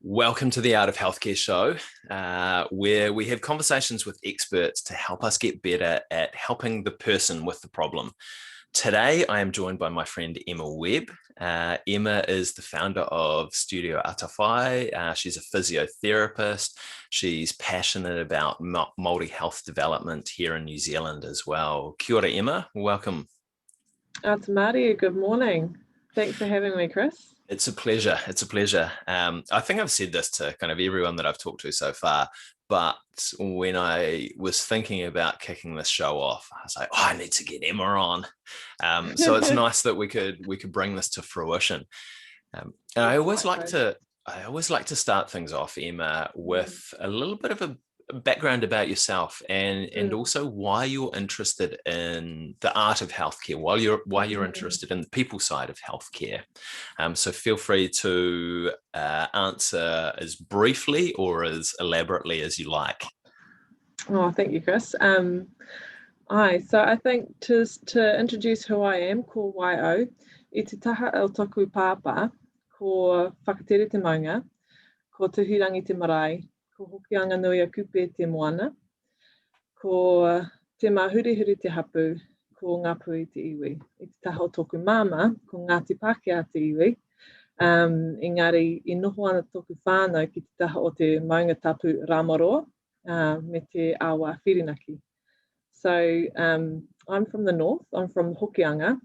Welcome to the Art of Healthcare show, where we have conversations with experts to help us get better at helping the person with the problem. Today, I am joined by my friend Emma Webb. Emma is the founder of Studio Atawhai. She's a physiotherapist. She's passionate about Māori health development here in New Zealand as well. Kia ora, Emma. Welcome. Ata Māori, good morning. Thanks for having me, Chris. It's a pleasure. It's a pleasure. I think I've said this to kind of everyone that I've talked to so far, but when I was thinking about kicking this show off, I was like, oh, I need to get Emma on. So it's nice that we could bring this to fruition. And I always like to start things off, Emma, with a little bit of a background about yourself and also why you're interested in the art of healthcare, why you're interested in the people side of healthcare. So feel free to answer as briefly or as elaborately as you like. Oh, thank you, Chris. So I think to introduce who I am, ko waio, I te taha o taku pāpā, ko whakatere te maunga, ko tuhirangi te marae, ko hokianga nui a kupe te moana, ko te mahurihuri te hapu, ko ngā pui te iwi. I te taha o tōku māma, ko Ngāti Pākehā te iwi. Engari, I noho ana tōku whānau ki te taha o te maunga tapu Rāmaroa, me te awa Whirinaki. So I'm from the north, I'm from Hokianga,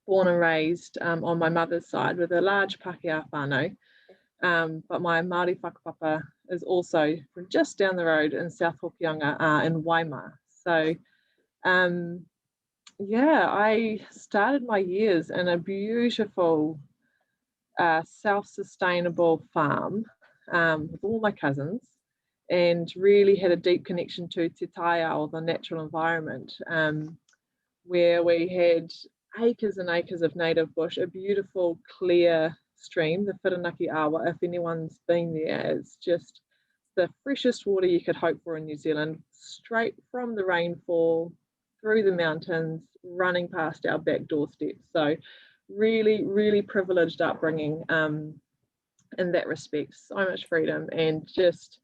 born and raised on my mother's side with a large Pākehā whānau. But my Māori whakapapa is also from just down the road in South Hokianga in Waima. So, I started my years in a beautiful, self-sustainable farm with all my cousins and really had a deep connection to Te Taiao, the natural environment, where we had acres and acres of native bush, a beautiful, clear stream, the Whirinaki Awa. If anyone's been there, it's just the freshest water you could hope for in New Zealand, straight from the rainfall, through the mountains, running past our back doorstep. So really, really privileged upbringing in that respect. So much freedom, and just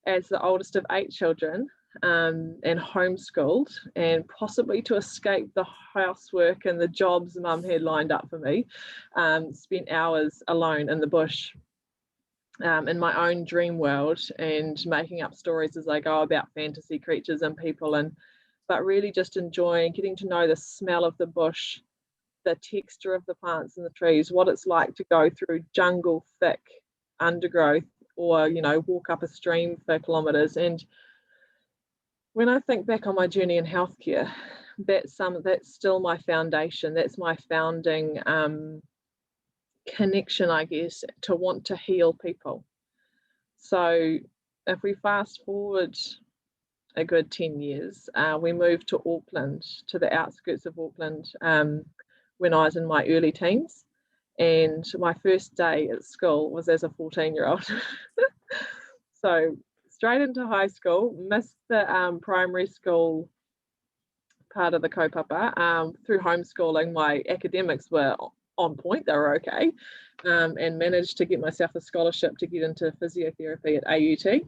as the oldest of 8 children, and homeschooled, and possibly to escape the housework and the jobs mum had lined up for me, spent hours alone in the bush in my own dream world and making up stories as I go about fantasy creatures and people, but really just enjoying getting to know the smell of the bush, the texture of the plants and the trees, what it's like to go through jungle thick undergrowth or walk up a stream for kilometers. And when I think back on my journey in healthcare, that's still my foundation. That's my founding connection, I guess, to want to heal people. So if we fast forward a good 10 years, we moved to Auckland, to the outskirts of Auckland, when I was in my early teens. And my first day at school was as a 14-year-old. So straight into high school, missed the primary school part of the kaupapa. Through homeschooling, my academics were on point, they were okay, and managed to get myself a scholarship to get into physiotherapy at AUT.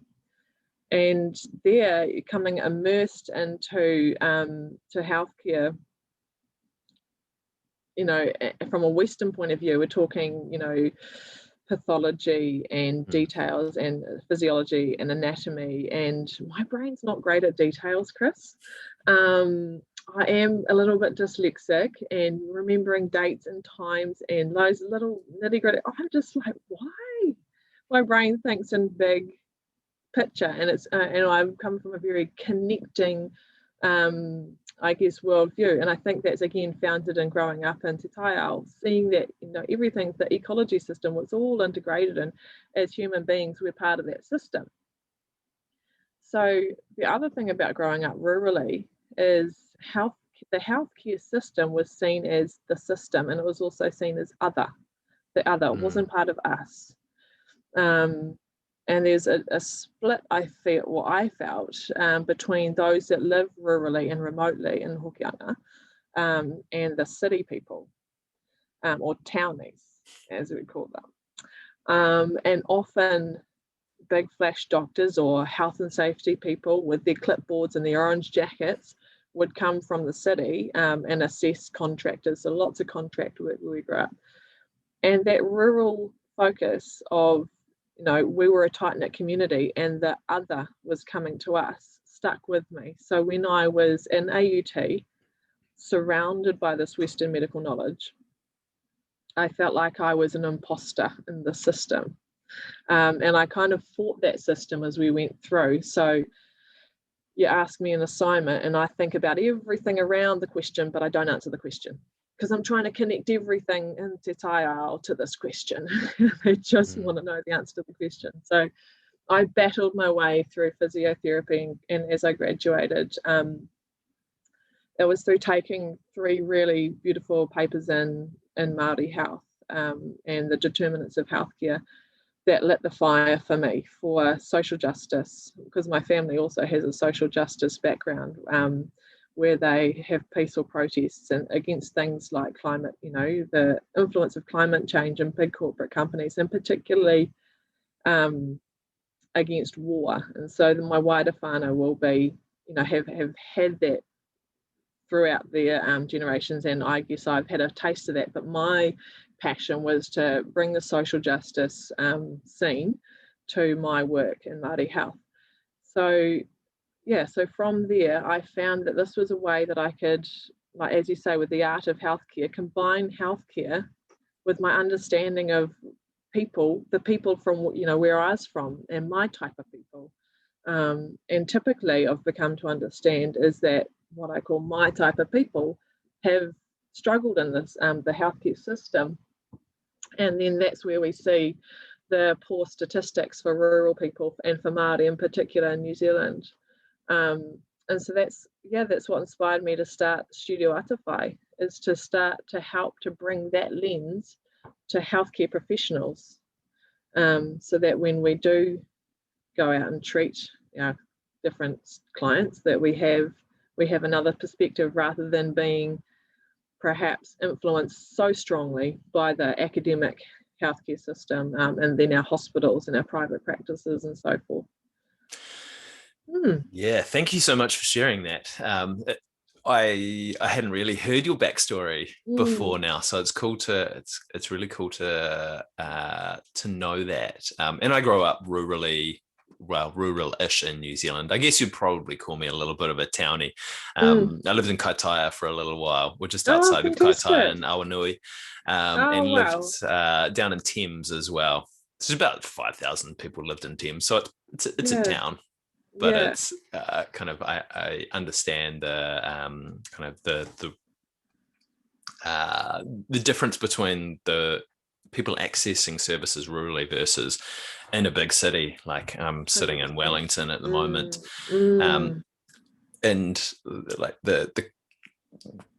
And there, coming immersed into to healthcare, from a Western point of view, we're talking, pathology and details and physiology and anatomy, and my brain's not great at details, Chris. I am a little bit dyslexic, and remembering dates and times and those little nitty-gritty, I'm just like, why? My brain thinks in big picture, and it's and I've come from a very connecting I guess worldview, and I think that's again founded in growing up in Te Taiao, seeing that everything, the ecology system, was all integrated, and as human beings we're part of that system. So the other thing about growing up rurally is the healthcare system was seen as the system, and it was also seen as the other wasn't part of us. And there's a split, I felt, between those that live rurally and remotely in Hokianga and the city people, or townies, as we call them. And often big flash doctors or health and safety people with their clipboards and their orange jackets would come from the city and assess contractors. So lots of contract work where we grew up. And that rural focus of, we were a tight-knit community and the other was coming to us stuck with me. So when I was in AUT, surrounded by this Western medical knowledge, I felt like I was an imposter in the system. And I kind of fought that system as we went through. So you ask me an assignment and I think about everything around the question, but I don't answer the question because I'm trying to connect everything in Te Tai Ao to this question. They just want to know the answer to the question. So I battled my way through physiotherapy, and as I graduated, it was through taking 3 really beautiful papers in Māori health and the determinants of healthcare that lit the fire for me for social justice, because my family also has a social justice background where they have peaceful protests and against things like climate, the influence of climate change in big corporate companies, and particularly against war. And so my wider whānau will be, have had that throughout their generations, and I guess I've had a taste of that, but my passion was to bring the social justice scene to my work in Māori health. So from there I found that this was a way that I could, like as you say, with the art of healthcare, combine healthcare with my understanding of people, the people from where I was from and my type of people. And typically I've become to understand is that what I call my type of people have struggled in this the healthcare system, and then that's where we see the poor statistics for rural people and for Māori in particular in New Zealand. And so that's what inspired me to start Studio Atawhai, is to start to help to bring that lens to healthcare professionals, so that when we do go out and treat different clients, that we have another perspective rather than being perhaps influenced so strongly by the academic healthcare system and then our hospitals and our private practices and so forth. Yeah, thank you so much for sharing that. I hadn't really heard your backstory before now, so it's cool to it's really cool to know that. And I grew up rural-ish in New Zealand. I guess you'd probably call me a little bit of a townie. I lived in Kaitaia for a little while. We're just outside of Kaitaia in Awanui, and lived down in Thames as well. It's about 5,000 people lived in Thames, so it's a town. But it's kind of I understand the kind of the difference between the people accessing services rurally versus in a big city. Like I'm sitting in Wellington at the moment, and like the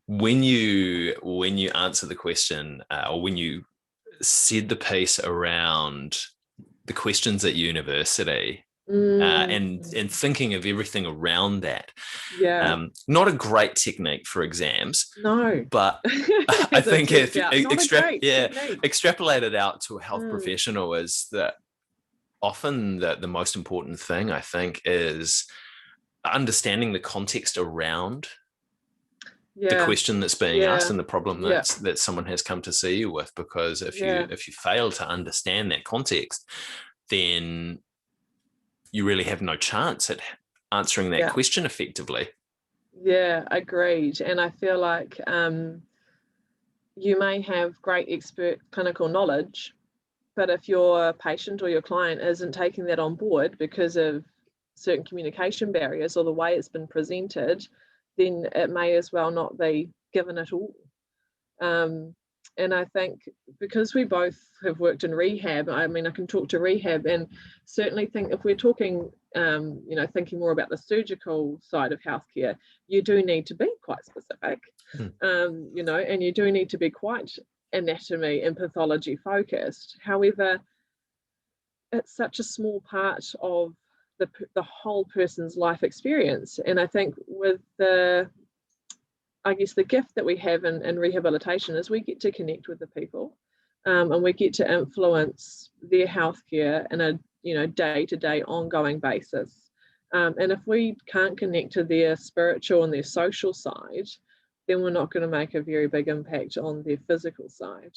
when you answer the question or when you said the piece around the questions at university. And thinking of everything around that. Not a great technique for exams. No. But I think if extrapolate it out to a health professional is that often the most important thing, I think, is understanding the context around the question that's being asked and the problem that someone has come to see you with. Because if you fail to understand that context, then you really have no chance at answering that question effectively. Yeah, agreed. And I feel like you may have great expert clinical knowledge, but if your patient or your client isn't taking that on board because of certain communication barriers or the way it's been presented, then it may as well not be given at all. And I think because we both have worked in rehab, I mean, I can talk to rehab and certainly think if we're talking, thinking more about the surgical side of healthcare, you do need to be quite specific, and you do need to be quite anatomy and pathology focused. However, it's such a small part of the whole person's life experience. And I think with the gift that we have in rehabilitation is we get to connect with the people. and we get to influence their healthcare in a day-to-day ongoing basis. And if we can't connect to their spiritual and their social side, then we're not going to make a very big impact on their physical side.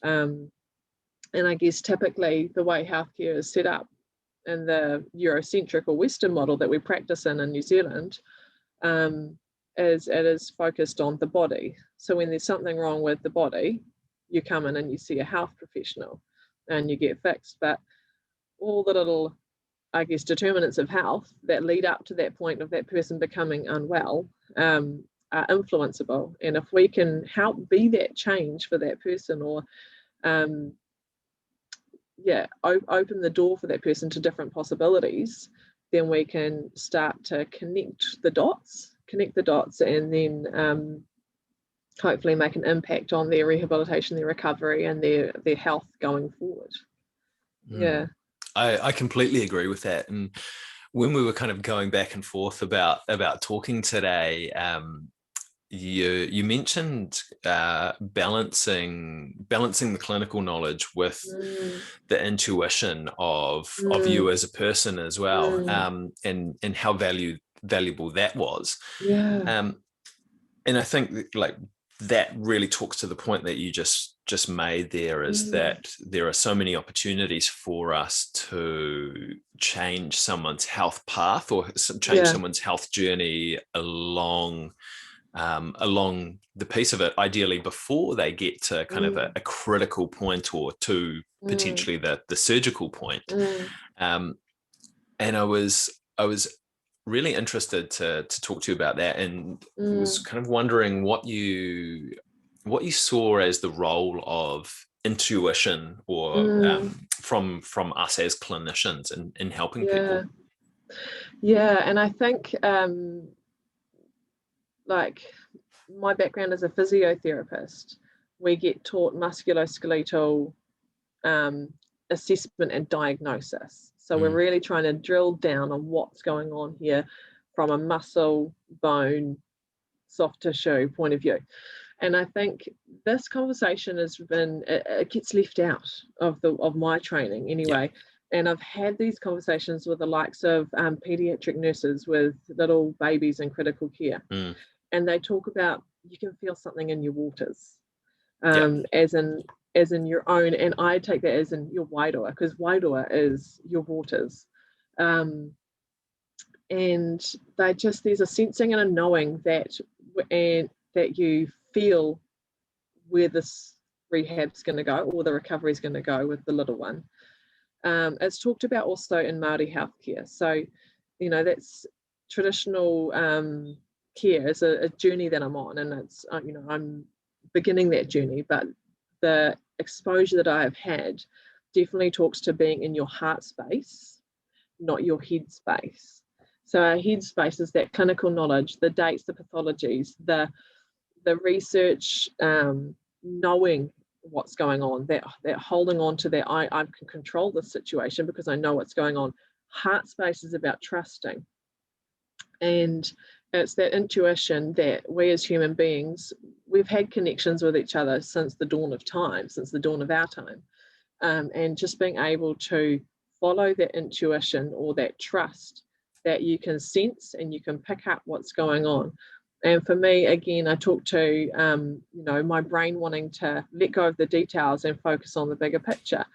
And I guess typically the way healthcare is set up in the Eurocentric or Western model that we practice in New Zealand, is it is focused on the body. So when there's something wrong with the body, you come in and you see a health professional and you get fixed. But all the little, I guess, determinants of health that lead up to that point of that person becoming unwell are influenceable. And if we can help be that change for that person, or open the door for that person to different possibilities, then we can start to connect the dots, and then hopefully make an impact on their rehabilitation, their recovery, and their health going forward. Yeah. I completely agree with that. And when we were kind of going back and forth about talking today, you mentioned balancing the clinical knowledge with the intuition of you as a person as well, and how valuable that was. Yeah. And I think that really talks to the point that you just made there, is that there are so many opportunities for us to change someone's health path, or change someone's health journey along the piece of it, ideally before they get to kind of a critical point, or to potentially the surgical point. And I was really interested to talk to you about that, and was kind of wondering what you saw as the role of intuition, or from us as clinicians in helping people. Yeah, and I think like my background as a physiotherapist, we get taught musculoskeletal assessment and diagnosis. So we're really trying to drill down on what's going on here from a muscle, bone, soft tissue point of view. And I think this conversation it gets left out of my training anyway. And I've had these conversations with the likes of pediatric nurses with little babies in critical care. And they talk about, you can feel something in your waters, as in your own, and I take that as in your wairua, because wairua is your waters. And there's a sensing and a knowing that you feel where this rehab's going to go, or the recovery is going to go with the little one. It's talked about also in Māori healthcare. So, that's traditional care is a journey that I'm on, and it's I'm beginning that journey, but the exposure that I have had definitely talks to being in your heart space, not your head space. So our head space is that clinical knowledge, the dates, the pathologies, the research, knowing what's going on, that holding on to that I can control this situation because I know what's going on. Heart space is about trusting. And it's that intuition that we as human beings, we've had connections with each other since the dawn of time, since the dawn of our time. And just being able to follow that intuition, or that trust that you can sense and you can pick up what's going on. And for me, again, I talk to, my brain wanting to let go of the details and focus on the bigger picture.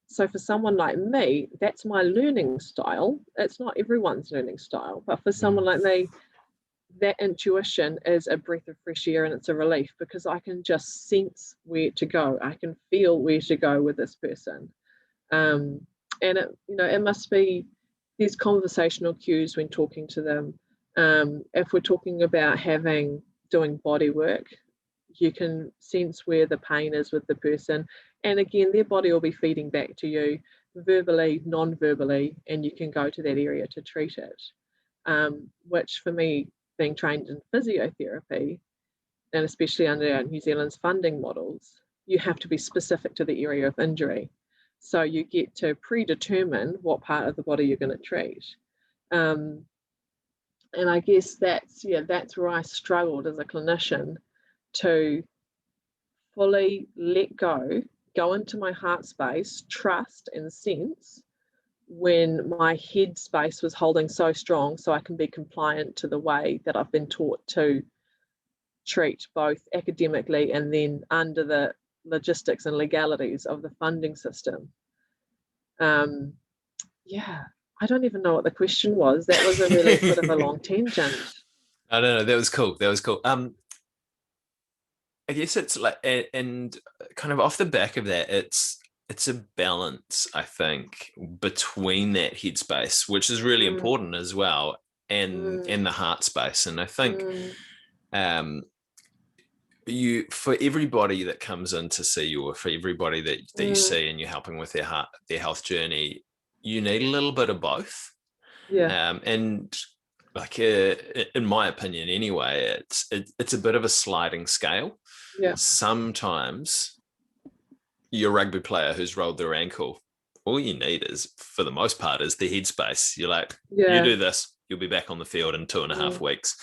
So for someone like me, that's my learning style. It's not everyone's learning style, but for someone like me, that intuition is a breath of fresh air, and it's a relief, because I can just sense where to go. I can feel where to go with this person. And it must be these conversational cues when talking to them. If we're talking about doing body work, you can sense where the pain is with the person. And again, their body will be feeding back to you verbally, non-verbally, and you can go to that area to treat it. Which for me, being trained in physiotherapy, and especially under New Zealand's funding models, you have to be specific to the area of injury. So you get to predetermine what part of the body you're going to treat. And I guess that's where I struggled as a clinician to fully let go into my heart space, trust and sense when my head space was holding so strong so I can be compliant to the way that I've been taught to treat, both academically and then under the logistics and legalities of the funding system. Yeah, I don't even know what the question was. That was a really sort of a long tangent. I don't know. That was cool. That was cool. I guess it's like, and kind of off the back of that, it's a balance, I think, between that headspace, which is really important as well, and the heart space. And I think you, for everybody that comes in to see you, or for everybody that you see and you're helping with their health journey, you need a little bit of both. Yeah. And like in my opinion anyway, it's a bit of a sliding scale. Yeah. Sometimes your rugby player who's rolled their ankle, all you need is, for the most part, is the headspace. You're like, you do this, you'll be back on the field in 2.5 weeks.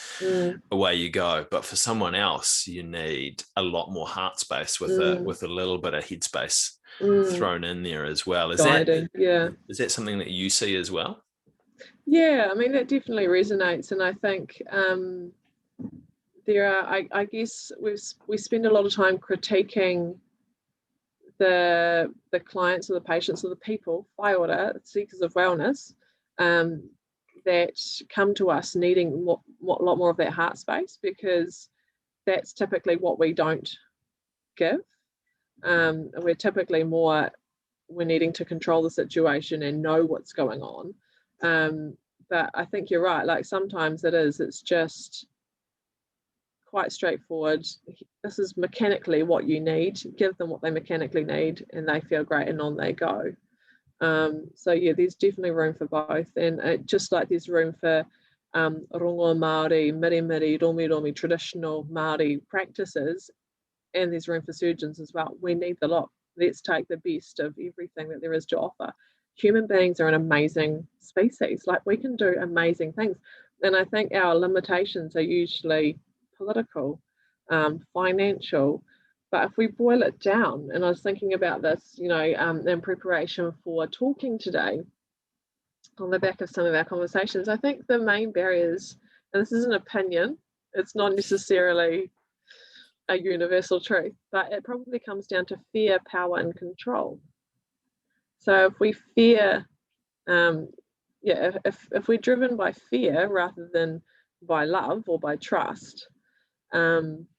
Away you go. But for someone else, you need a lot more heart space with a little bit of headspace thrown in there as well. Is that something that you see as well? Yeah, I mean, that definitely resonates. And I think there are, I guess we spend a lot of time critiquing the clients or the patients or the people, whaiora, seekers of wellness, that come to us needing a lot more of that heart space, because that's typically what we don't give. We're typically we're needing to control the situation and know what's going on. But I think you're right, like sometimes it's just quite straightforward. This is mechanically what you need. Give them what they mechanically need and they feel great, and on they go. So yeah, there's definitely room for both, and just like there's room for rongo Māori, mirimiri, romi, traditional Māori practices, and there's room for surgeons as well. We need the lot. Let's take the best of everything that there is to offer. Human beings are an amazing species. Like, we can do amazing things, and I think our limitations are usually political, financial. But if we boil it down, and I was thinking about this, in preparation for talking today, on the back of some of our conversations, I think the main barriers, and this is an opinion, it's not necessarily a universal truth, but it probably comes down to fear, power, and control. So if we fear, if we're driven by fear rather than by love or by trust,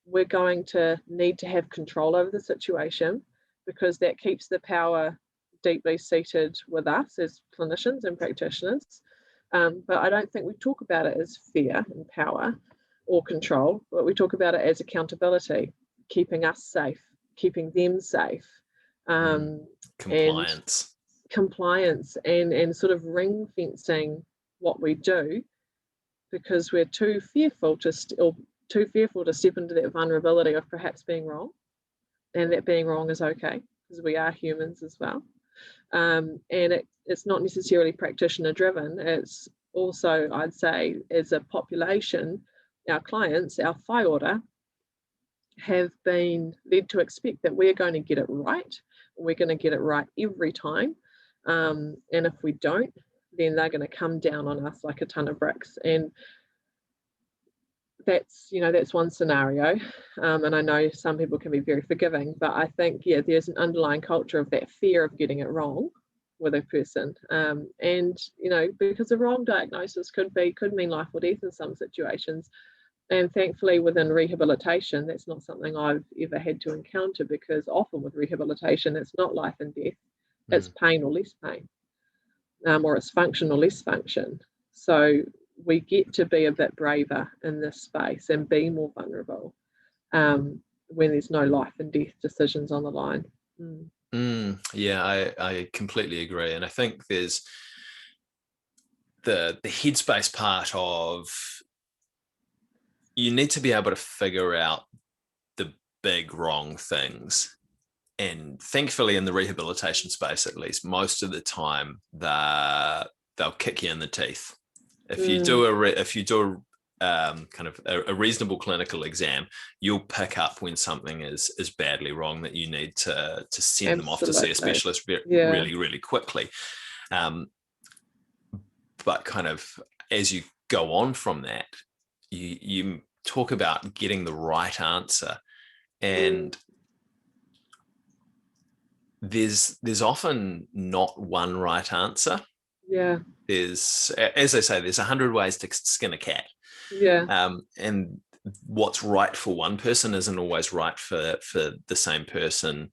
we're going to need to have control over the situation, because that keeps the power deeply seated with us as clinicians and practitioners. But I don't think we talk about it as fear and power or control, but we talk about it as accountability, keeping us safe, keeping them safe. Compliance and sort of ring fencing what we do, because we're too fearful to step into that vulnerability of perhaps being wrong, and that being wrong is okay, because we are humans as well. And it's not necessarily practitioner driven. It's also, I'd say, as a population, our clients, our whaiora, have been led to expect that we're going to get it right. We're going to get it right every time. And if we don't, then they're going to come down on us like a ton of bricks. And that's one scenario. And I know some people can be very forgiving, but I think, there's an underlying culture of that fear of getting it wrong with a person. And, because a wrong diagnosis could mean life or death in some situations. And thankfully within rehabilitation, that's not something I've ever had to encounter, because often with rehabilitation, it's not life and death, it's pain or less pain, or it's function or less function. So we get to be a bit braver in this space and be more vulnerable when there's no life and death decisions on the line. Yeah, I completely agree. And I think there's the headspace part of, you need to be able to figure out the big wrong things. And thankfully in the rehabilitation space, at least, most of the time they'll kick you in the teeth. If you do kind of a reasonable clinical exam, you'll pick up when something is badly wrong that you need to send them off to see a specialist really, really quickly. But kind of as you go on from that, you talk about getting the right answer, and there's often not one right answer. There's, as they say, there's 100 ways to skin a cat. And what's right for one person isn't always right for the same person,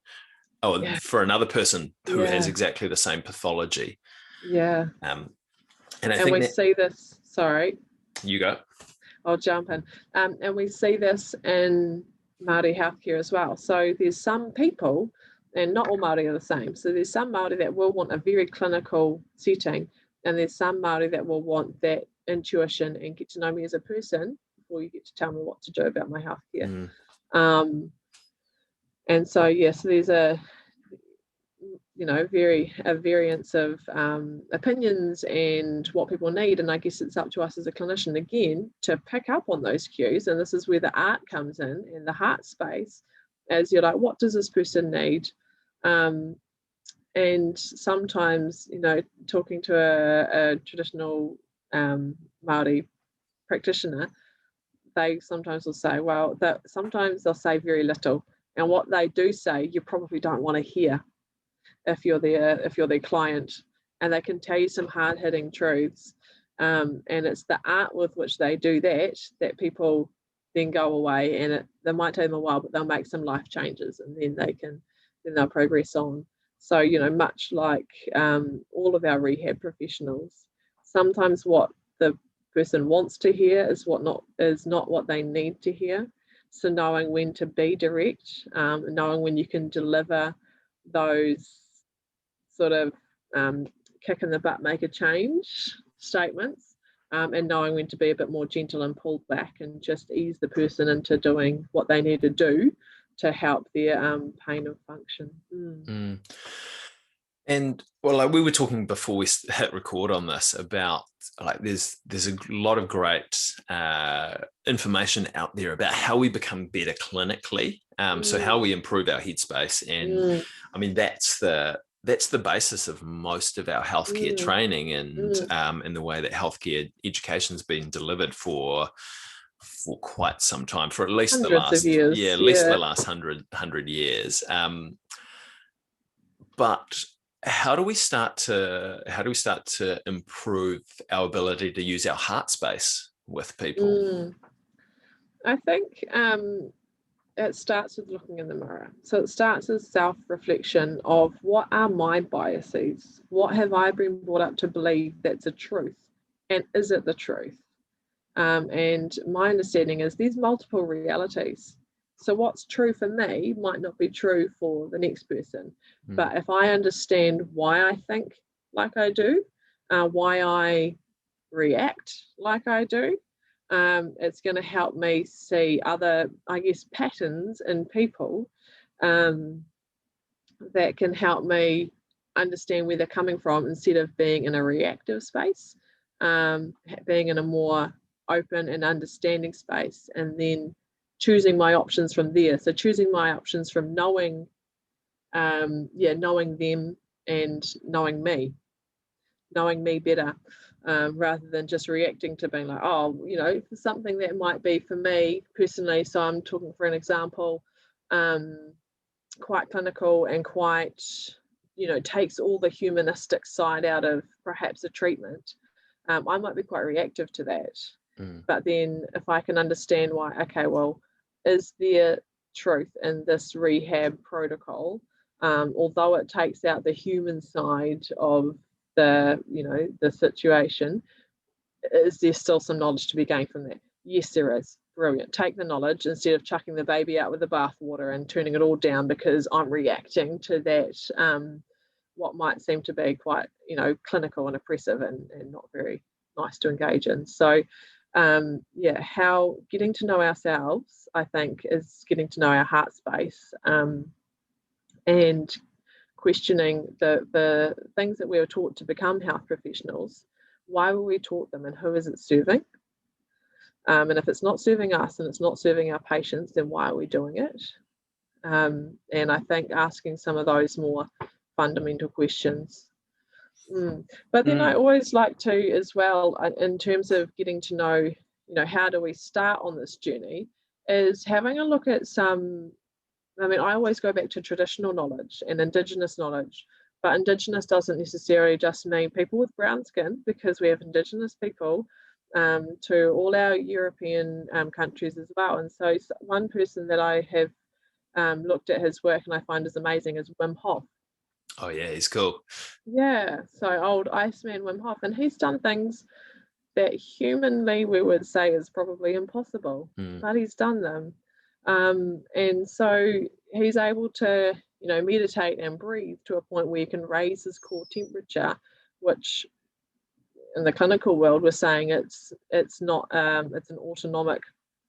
or for another person who has exactly the same pathology. And I think we see this, sorry. You go. I'll jump in. And we see this in Māori healthcare as well. So there's some people, and not all Māori are the same. So there's some Māori that will want a very clinical setting, and there's some Māori that will want that intuition and get to know me as a person before you get to tell me what to do about my healthcare. And so, yes, there's a variance of opinions and what people need, and I guess it's up to us as a clinician again to pick up on those cues. And this is where the art comes in and the heart space, as you're like, what does this person need? And sometimes, talking to a traditional Māori practitioner, they sometimes will say, well, sometimes they'll say very little, and what they do say you probably don't want to hear if you're their client, and they can tell you some hard-hitting truths, and it's the art with which they do that people then go away, and they might take them a while, but they'll make some life changes, and then they'll progress on. So much like all of our rehab professionals, sometimes what the person wants to hear is not what they need to hear. So knowing when to be direct, knowing when you can deliver those sort of kick in the butt, make a change statements, and knowing when to be a bit more gentle and pull back and just ease the person into doing what they need to do to help their pain and function. And well, we were talking before we hit record on this about there's a lot of great information out there about how we become better clinically, so how we improve our headspace, and I mean that's the basis of most of our healthcare training, and the way that healthcare education's been delivered for quite some time, for at least the last the last 100 years. But how do we start to improve our ability to use our heart space with people? I think it starts with looking in the mirror. So it starts with self-reflection of, what are my biases? What have I been brought up to believe that's a truth? And is it the truth? And my understanding is there's multiple realities. So what's true for me might not be true for the next person. But if I understand why I think like I do, why I react like I do, it's going to help me see other, I guess, patterns in people that can help me understand where they're coming from, instead of being in a reactive space, being in a more open and understanding space, and then choosing my options from there. So choosing my options from knowing them and knowing me better, rather than just reacting to being like, something that might be for me personally. So I'm talking for an example, quite clinical and quite, takes all the humanistic side out of perhaps a treatment. I might be quite reactive to that. But then if I can understand why, okay, well, is there truth in this rehab protocol? Although it takes out the human side of the situation, is there still some knowledge to be gained from that? Yes, there is. Brilliant. Take the knowledge instead of chucking the baby out with the bathwater and turning it all down because I'm reacting to that, what might seem to be quite, clinical and oppressive and not very nice to engage in. So, how getting to know ourselves, I think, is getting to know our heart space, and questioning the things that we were taught to become health professionals. Why were we taught them, and who is it serving? And if it's not serving us and it's not serving our patients, then why are we doing it? And I think asking some of those more fundamental questions. But then I always like to, as well, in terms of getting to know, how do we start on this journey, is having a look at some, I always go back to traditional knowledge and Indigenous knowledge, but Indigenous doesn't necessarily just mean people with brown skin, because we have Indigenous people to all our European countries as well. And so one person that I have looked at his work and I find is amazing is Wim Hof. Oh yeah, he's cool. Yeah, so old Iceman Wim Hof, and he's done things that humanly we would say is probably impossible, but he's done them. And so he's able to, meditate and breathe to a point where you can raise his core temperature, which in the clinical world we're saying it's not it's an autonomic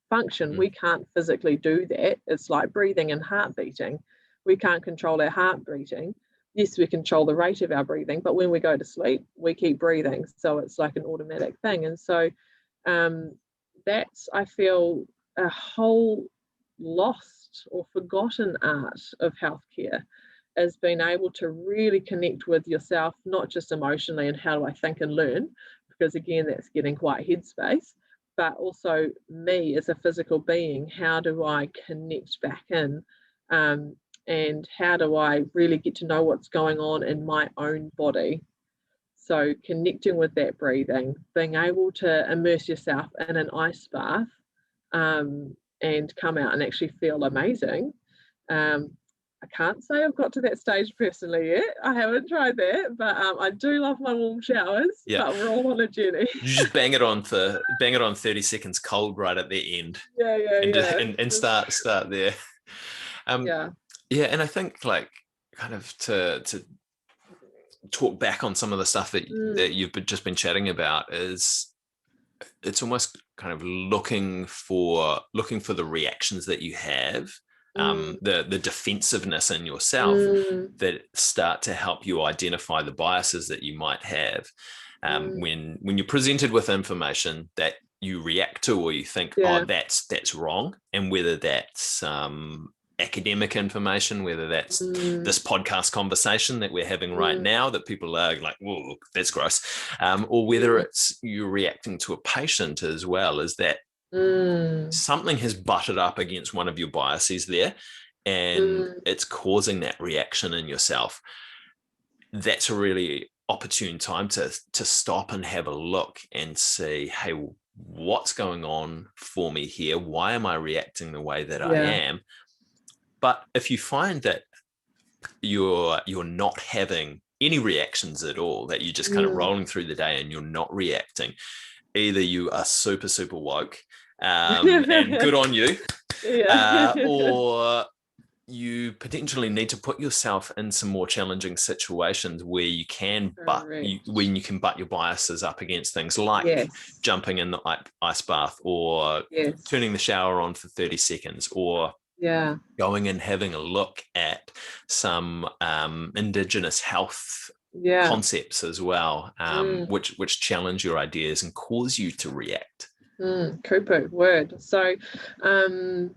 function. We can't physically do that. It's like breathing and heart beating. We can't control our heart beating. Yes, we control the rate of our breathing, but when we go to sleep, we keep breathing. So it's like an automatic thing. And so that's, I feel, a whole lost or forgotten art of healthcare, is being able to really connect with yourself, not just emotionally and how do I think and learn, because again, that's getting quite headspace, but also me as a physical being, how do I connect back in? And how do I really get to know what's going on in my own body? So connecting with that breathing, being able to immerse yourself in an ice bath and come out and actually feel amazing. I can't say I've got to that stage personally yet. I haven't tried that, but I do love my warm showers. Yeah. But we're all on a journey. You just bang it on 30 seconds cold right at the end. And start there. Yeah, and I think kind of to talk back on some of the stuff that you've just been chatting about, is it's almost kind of looking for the reactions that you have, the defensiveness in yourself that start to help you identify the biases that you might have when you're presented with information that you react to, or you think, oh, that's wrong, and whether that's academic information, whether that's this podcast conversation that we're having right now that people are like, whoa, that's gross, or whether it's you reacting to a patient as well, is that something has butted up against one of your biases there, and it's causing that reaction in yourself. That's a really opportune time to stop and have a look and see, hey, what's going on for me here? Why am I reacting the way that I am? But if you find that you're not having any reactions at all, that you're just kind of rolling through the day and you're not reacting, either you are super, super woke and good on you, or you potentially need to put yourself in some more challenging situations where you can when you can butt your biases up against things like jumping in the ice bath, or turning the shower on for 30 seconds, or going and having a look at some Indigenous health concepts as well, which challenge your ideas and cause you to react. Kupu word. So and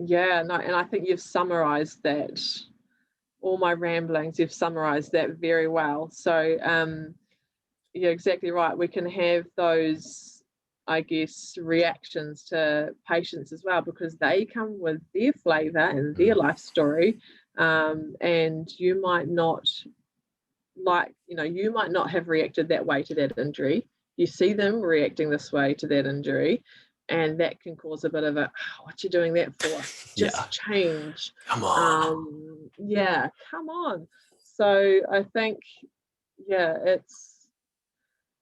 I think you've summarized that, all my ramblings, you've summarized that very well. So you're exactly right. We can have those, I guess, reactions to patients as well, because they come with their flavor and their life story, and you might not have reacted that way to that injury. You see them reacting this way to that injury, and that can cause a bit of a, what you doing that for? Just change. Come on. Come on. So I think,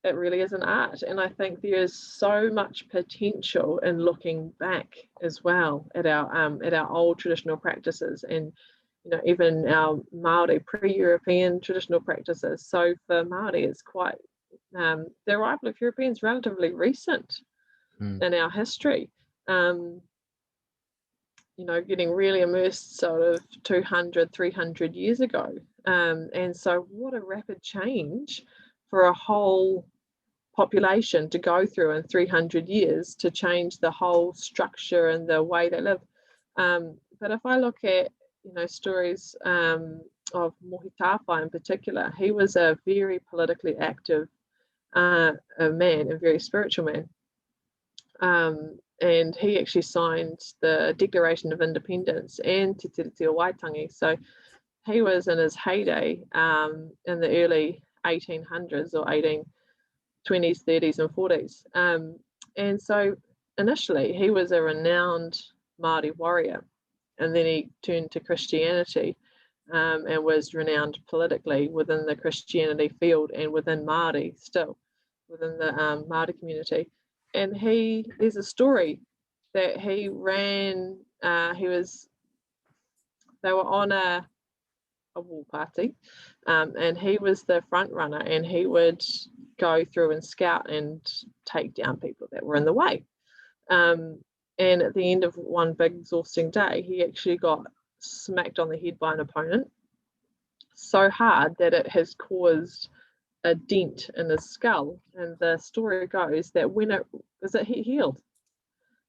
it really is an art, and I think there is so much potential in looking back as well at our old traditional practices, and even our Māori pre-European traditional practices. So for Māori, it's quite the arrival of Europeans relatively recent in our history. Getting really immersed sort of 200, 300 years ago, and so what a rapid change for a whole population to go through in 300 years to change the whole structure and the way they live. But if I look at, stories of Mohi Tāwhai in particular, he was a very politically active a man, a very spiritual man. And he actually signed the Declaration of Independence and Te Tiriti o Waitangi. So he was in his heyday in the early 1800s or 1820s, 30s and 40s. And so initially he was a renowned Māori warrior, and then he turned to Christianity and was renowned politically within the Christianity field and within Māori still, within the Māori community. And there's a story that he ran, they were on a war party, and he was the front runner, and he would go through and scout and take down people that were in the way. And at the end of one big exhausting day, he actually got smacked on the head by an opponent so hard that it has caused a dent in his skull. And the story goes that he healed.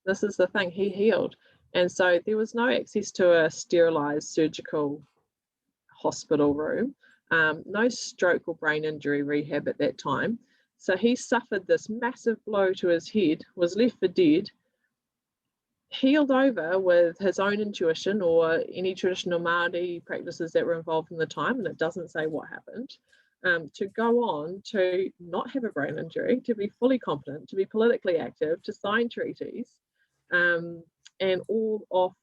This is the thing, he healed. And so there was no access to a sterilized surgical hospital room, no stroke or brain injury rehab at that time. So he suffered this massive blow to his head, was left for dead, healed over with his own intuition or any traditional Māori practices that were involved in the time, and it doesn't say what happened, to go on to not have a brain injury, to be fully competent, to be politically active, to sign treaties, and all of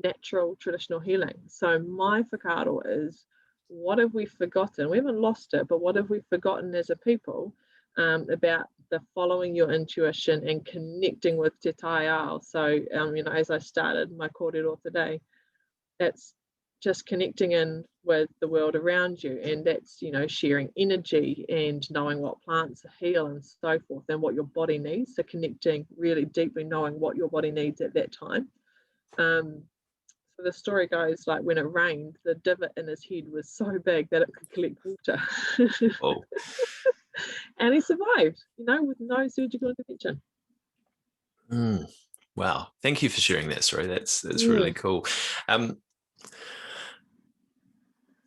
natural traditional healing. So my whakaaro is, what have we forgotten? We haven't lost it, but what have we forgotten as a people about the following your intuition and connecting with Te Tai Ao? So, as I started my kōrero today, that's just connecting in with the world around you, and that's, sharing energy and knowing what plants heal and so forth, and what your body needs. So connecting really deeply, knowing what your body needs at that time. So the story goes, like, when it rained, the divot in his head was so big that it could collect water. Oh. And he survived, with no surgical intervention. Wow. Thank you for sharing that story. That's really cool.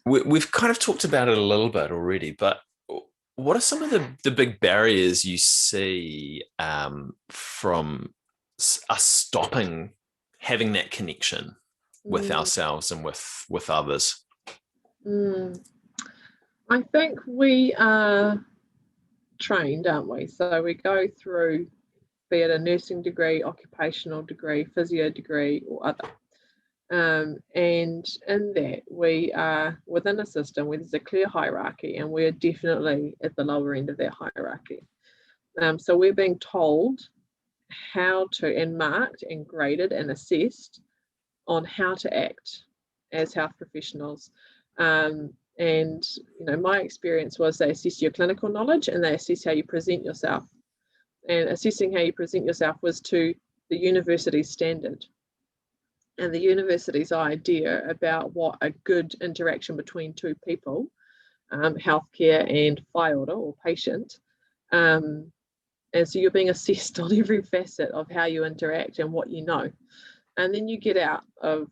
We've kind of talked about it a little bit already, but what are some of the big barriers you see from us stopping having that connection with ourselves and with others? I think we are trained, aren't we? So we go through, be it a nursing degree, occupational degree, physio degree, or other. And in that, we are within a system where there's a clear hierarchy, and we're definitely at the lower end of that hierarchy. So we're being told how to, and marked and graded and assessed on how to act as health professionals. And my experience was they assess your clinical knowledge and they assess how you present yourself. And assessing how you present yourself was to the university's standard. And the university's idea about what a good interaction between two people, healthcare and whaiora or patient, and so you're being assessed on every facet of how you interact and what you know. And then you get out of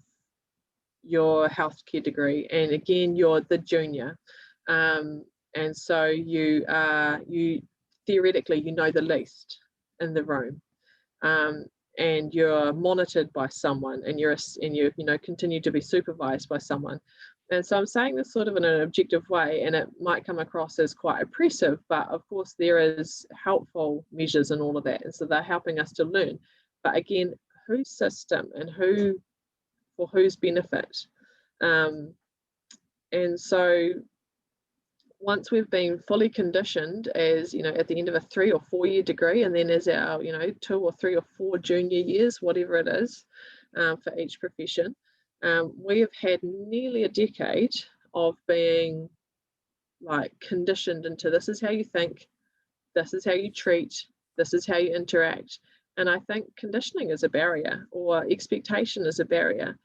your healthcare degree, and again, you're the junior. And so you theoretically, know the least in the room. And you're monitored by someone, and you continue to be supervised by someone. And so I'm saying this sort of in an objective way, and it might come across as quite oppressive, but of course there is helpful measures in all of that, and so they're helping us to learn. But again, whose system and for whose benefit? And so once we've been fully conditioned as, at the end of a 3 or 4 year degree, and then as our, 2 or 3 or 4 junior years, whatever it is, for each profession, we have had nearly a decade of being conditioned into, this is how you think, this is how you treat, this is how you interact. And I think conditioning is a barrier, or expectation is a barrier.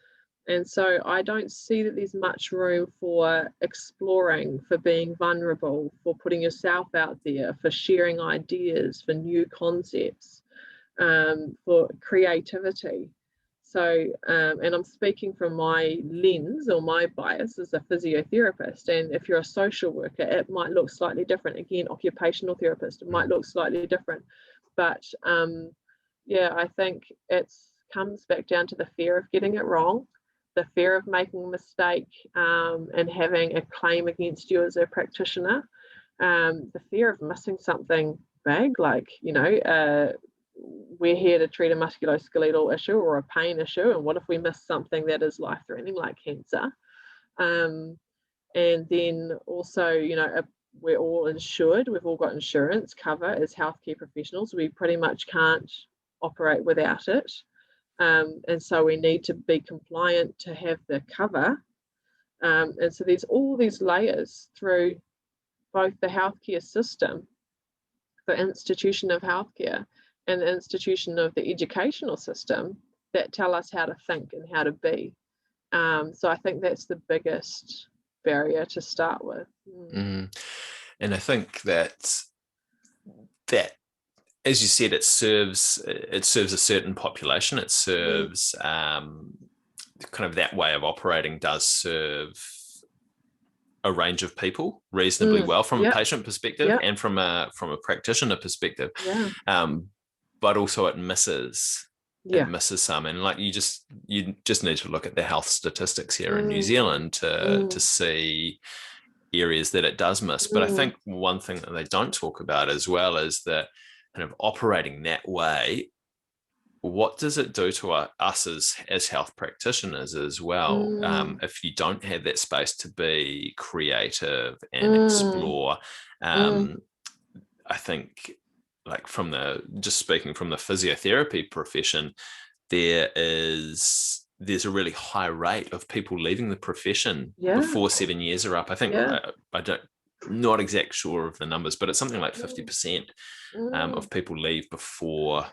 And so I don't see that there's much room for exploring, for being vulnerable, for putting yourself out there, for sharing ideas, for new concepts, for creativity. So, and I'm speaking from my lens or my bias as a physiotherapist. And if you're a social worker, it might look slightly different. Again, occupational therapist, it might look slightly different. But yeah, I think it comes back down to the fear of getting it wrong, the fear of making a mistake and having a claim against you as a practitioner, the fear of missing something big, like, we're here to treat a musculoskeletal issue or a pain issue, and what if we miss something that is life-threatening, like cancer? And then also, we're all insured, we've all got insurance cover as healthcare professionals. We pretty much can't operate without it. And so we need to be compliant to have the cover. And so there's all these layers through both the healthcare system, the institution of healthcare, and the institution of the educational system that tell us how to think and how to be. So I think that's the biggest barrier to start with. And I think that as you said, it serves a certain population. It serves kind of that way of operating does serve a range of people reasonably well from a patient perspective and from a practitioner perspective. But also it misses some, and like you just need to look at the health statistics here in New Zealand to see areas that it does miss. But I think one thing that they don't talk about as well is that kind of operating that way, what does it do to us as health practitioners as well? If you don't have that space to be creative and explore, I think, like just speaking from the physiotherapy profession, there's a really high rate of people leaving the profession before 7 years are up. I think not exact sure of the numbers, but it's something like 50% of people leave before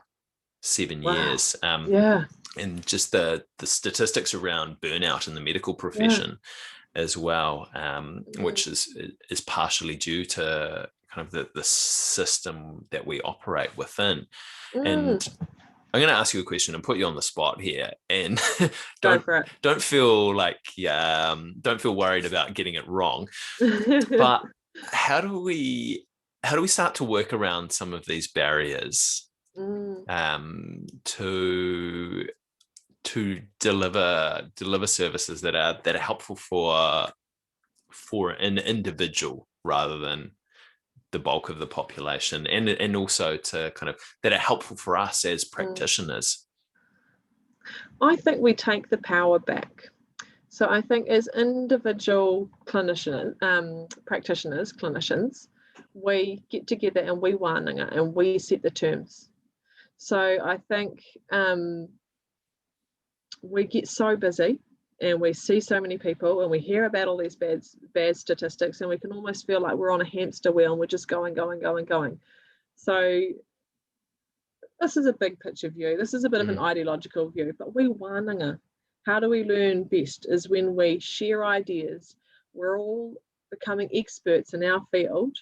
7 years. And just the statistics around burnout in the medical profession as well, which is partially due to kind of the system that we operate within. And I'm going to ask you a question and put you on the spot here, and don't feel worried about getting it wrong. But how do we start to work around some of these barriers to deliver services that are helpful for an individual rather than the bulk of the population, and also to kind of that are helpful for us as practitioners? I think we take the power back. So I think as individual practitioners, clinicians, we get together and we wānanga and we set the terms. So I think we get so busy and we see so many people and we hear about all these bad statistics, and we can almost feel like we're on a hamster wheel and we're just going. So this is a big picture view. This is a bit of an ideological view, but we wānanga. How do we learn best is when we share ideas. We're all becoming experts in our field,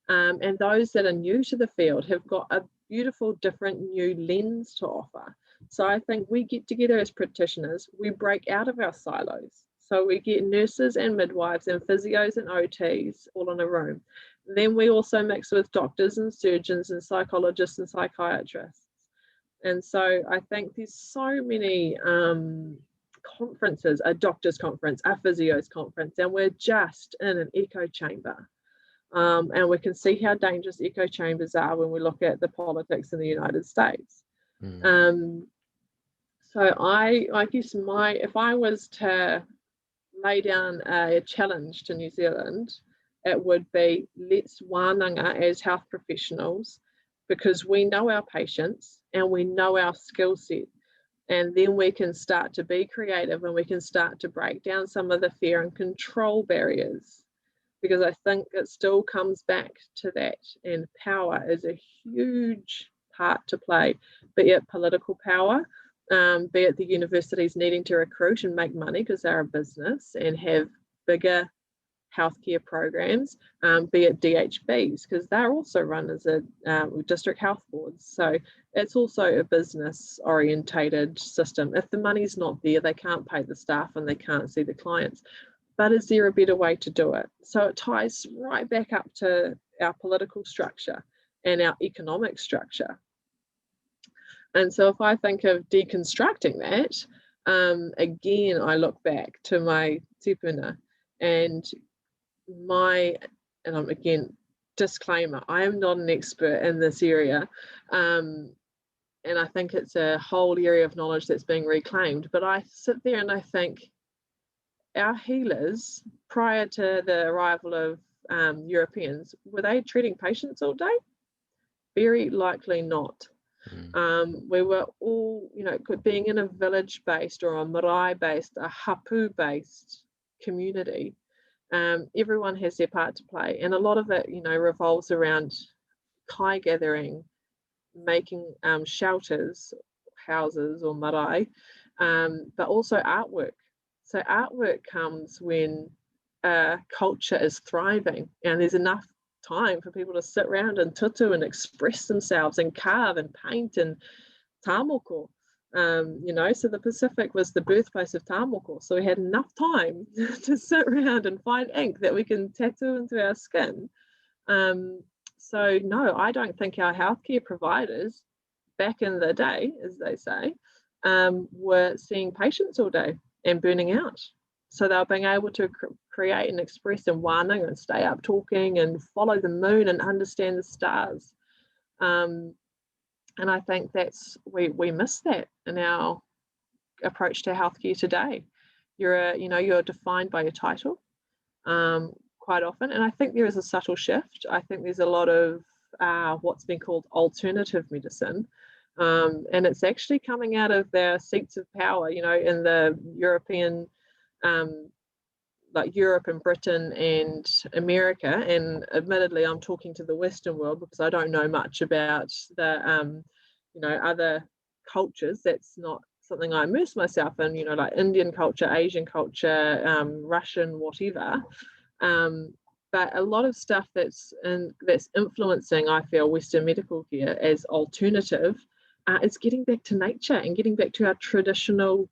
and those that are new to the field have got a beautiful, different, new lens to offer. So I think we get together as practitioners, we break out of our silos. So we get nurses and midwives and physios and OTs all in a room. Then we also mix with doctors and surgeons and psychologists and psychiatrists. And so I think there's so many conferences, a doctor's conference, a physio's conference, and we're just in an echo chamber. And we can see how dangerous echo chambers are when we look at the politics in the United States. So I guess if I was to lay down a challenge to New Zealand, it would be, let's wānanga as health professionals, because we know our patients and we know our skill set, and then we can start to be creative and we can start to break down some of the fear and control barriers, because I think it still comes back to that, and power is a huge part to play, but yet political power, be it the universities needing to recruit and make money because they're a business and have bigger healthcare programs, be it DHBs, because they're also run as a district health boards. So it's also a business orientated system. If the money's not there, they can't pay the staff and they can't see the clients. But is there a better way to do it? So it ties right back up to our political structure and our economic structure. And so if I think of deconstructing that, again, I look back to my tupuna and I'm again, disclaimer, I am not an expert in this area. And I think it's a whole area of knowledge that's being reclaimed. But I sit there and I think our healers, prior to the arrival of Europeans, were they treating patients all day? Very likely not. We were all, being in a village-based or a marae-based, a hapu-based community, everyone has their part to play. And a lot of it, revolves around kai gathering, making shelters, houses or marae, but also artwork. So artwork comes when culture is thriving and there's enough time for people to sit around and tutu and express themselves and carve and paint and tāmoko. So the Pacific was the birthplace of tāmoko. So we had enough time to sit around and find ink that we can tattoo into our skin. So no, I don't think our healthcare providers back in the day, as they say, were seeing patients all day and burning out. So they were being able to create and express in wānanga and stay up talking and follow the moon and understand the stars. And I think we miss that in our approach to healthcare today. You're defined by your title quite often, and I think there is a subtle shift. I think there's a lot of what's been called alternative medicine, and it's actually coming out of their seats of power. In the European, like Europe and Britain and America, and admittedly I'm talking to the Western world because I don't know much about the other cultures. That's not something I immerse myself in, like Indian culture, Asian culture, Russian, whatever. But a lot of stuff that's influencing, I feel, Western medical care as alternative, is getting back to nature and getting back to our traditional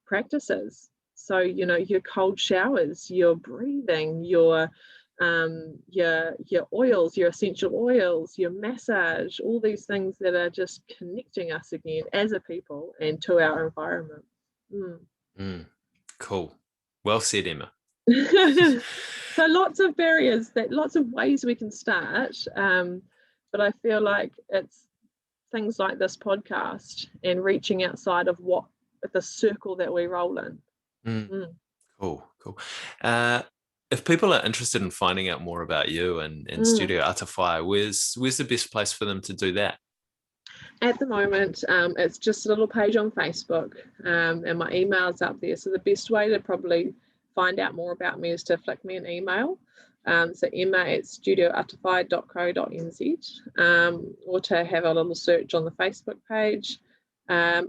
practices. So, your cold showers, your breathing, your oils, your essential oils, your massage, all these things that are just connecting us again as a people and to our environment. Cool. Well said, Emma. So lots of barriers, lots of ways we can start. But I feel like it's things like this podcast and reaching outside of the circle that we roll in. Cool. If people are interested in finding out more about you and Studio Atawhai, where's the best place for them to do that? At the moment, it's just a little page on Facebook, and my email's up there. So the best way to probably find out more about me is to flick me an email. So emma@studioatawhai.co.nz, or to have a little search on the Facebook page. And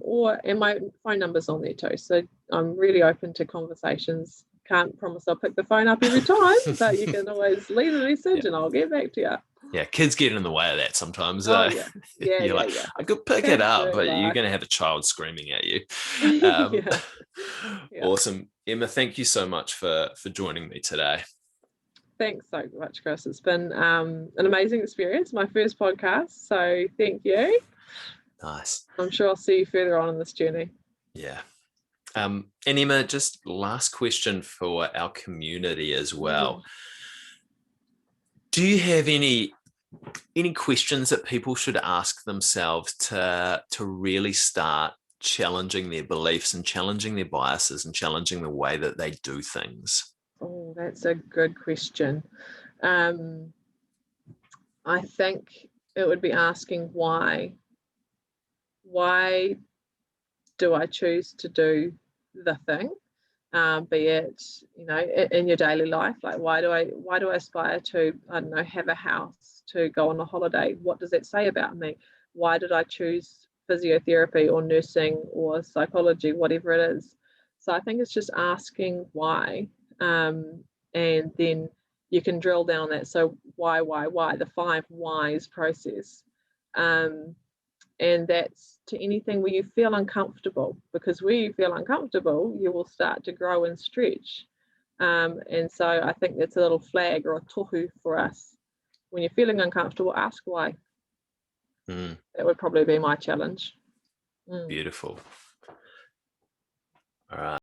my phone number's on there too. So I'm really open to conversations. Can't promise I'll pick the phone up every time, but you can always leave a message and I'll get back to you. Yeah, kids get in the way of that sometimes. Yeah, I could pick it up, but you're going to have a child screaming at you. Awesome. Emma, thank you so much for joining me today. Thanks so much, Chris. It's been an amazing experience, my first podcast. So thank you. Nice. I'm sure I'll see you further on in this journey. Yeah. And Emma, just last question for our community as well. Do you have any questions that people should ask themselves to really start challenging their beliefs and challenging their biases and challenging the way that they do things? Oh, that's a good question. I think it would be asking why. Why do I choose to do the thing? Be it, in your daily life, like why do I aspire to, I don't know, have a house, to go on a holiday? What does that say about me? Why did I choose physiotherapy or nursing or psychology, whatever it is. So I think it's just asking why, and then you can drill down that. So why, the 5 whys process. And that's to anything where you feel uncomfortable, because where you feel uncomfortable, you will start to grow and stretch. And so I think that's a little flag or a tohu for us. When you're feeling uncomfortable, ask why. That would probably be my challenge. Beautiful. All right.